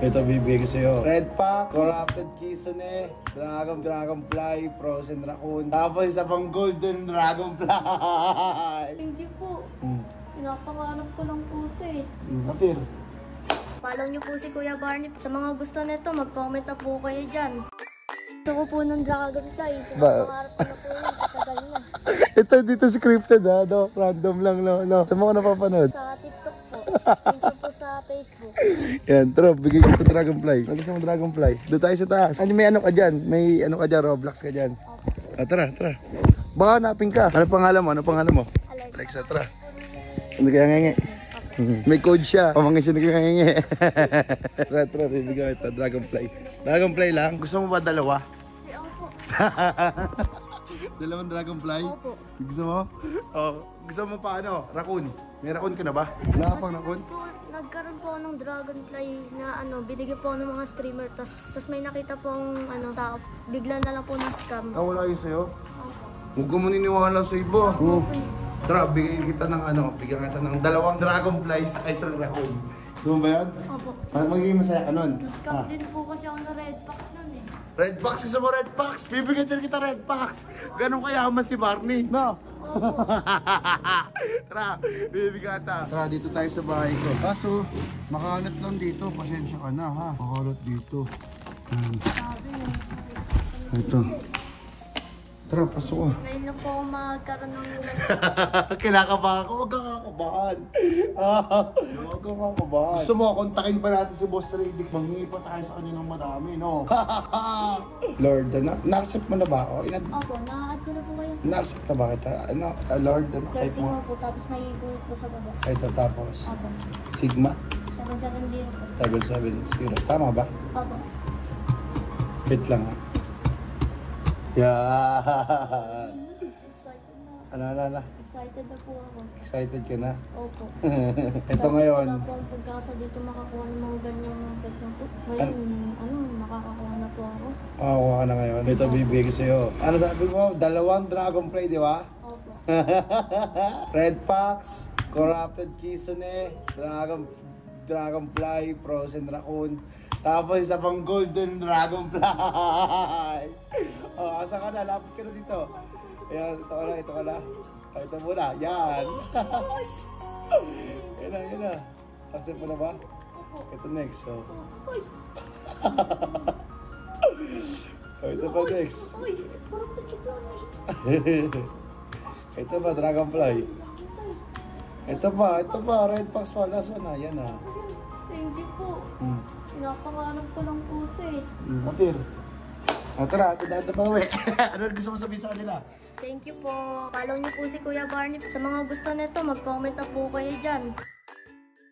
Ito bibigay ko sa'yo. Red Fox, Corrupted Kitsune, Dragonfly, Frozen Raccoon. Tapos isa pang Golden Dragonfly. Thank you po. Pinapangarap ko lang po ito eh. Apir. Follow niyo po si Kuya Barney. Sa mga gusto nito, mag-comment na po kayo dyan. Gusto ko po ng Dragonfly. Pinapangarap ko na po yun. Tagal na. Ito dito scripted ha, no? Random lang no. Sa mga napapanood. Sa TikTok po. Minsan po sa Facebook. Yan, tara, bigay ko ito Dragonfly. Ano gusto mo Dragonfly? Doon tayo sa taas. Ano, may ano ka dyan? May ano ka dyan, Roblox ka dyan. Okay. Tara. Baka hanapin ka. Ano pangalan mo? Alexa, tara. Hindi kaya ngenge. May code siya. Pamangin siya nagkakangenge. Tara, bibigyan ito. Dragonfly lang. Gusto mo ba dalawa? Opo. Dalawang Dragonfly? Opo. Gusto mo? Oh, gusto mo pa ano? Raccoon? May raccoon ka na ba? Wala ka pang raccoon? Nagkaroon po ako ng Dragonfly na binigyan po ako ng mga streamer. Tapos may nakita pong tao. Bigla na lang po na scam. Ah, wala yun sa'yo? Opo. Huwag ka mo niniwala sa iba. Tara, bigyan kita ng dalawang Dragonfly sa isang raccoon. Gusto mo ba yan? Opo. Para magiging masaya ka nun. Na-scam din po kasi ako ng Red Fox nun eh. Red Fox, gusto mo Red Fox? Bibigyan din kita Red Fox. Ganun kayaman si Barney, no? Opo. Tara, bibigyan ta. Tara, dito tayo sa bahay ko. Kaso, makalat lang dito. Pasensya ka na ha. Makalat dito. Sabi mo. Ito. Tara, pasok ka. Ngayon lang po ako magkaroon ng Kinakabahan ko, huwag kang kakabahan. Huwag kang kakabahan. Gusto mo, kontakin pa natin si Boss Radix. Manghingi pa tayo sa kanya ng madami, no? Lord, na-accept mo na ba ako? Opo, na-add ko na po kayo. Na-accept na ba kita? Ano, Lord, Lord Sigma po, tapos may guhit po sa baba. Ito, tapos. Opo. Sigma? 770 po. 770. Tama ba? Opo. Wait lang ha. Yan. Excited na. Ano? Excited na po ako. Excited ka na? Opo. Ito ngayon. Wala po ang pagkasa dito makakuha ng mga ganyang bag na po. Ngayon, makakakuha na po ako. Makakuha ka na ngayon. Ito bibigay ko sa'yo. Ano sabi mo? Dalawang Dragonfly, di ba? Opo. Red Fox, Corrupted Kitsune, Dragonfly, Frozen Raccoon. Tapos isa pang Golden Dragonfly. Oh, asa ka na? Lapit ka na dito. Ayan, ito ka na. Ito muna. Yan. Yan na. Accept mo na ba? Opo. Ito next. So. Uy! Ito pa next. Uy! Parang takitsuni. Ito ba, Dragonfly? Ito pa, Red Fox pa. Last one na. Yan na. Thank you po. Pinapangarap ko lang po ito eh. Apir. Tara, tandaan pa uwi. Ano gusto mo sabihin sa kanila? Thank you po. Follow niyo po si Kuya Barney. Sa mga gusto nito, mag-comment na po kayo dyan.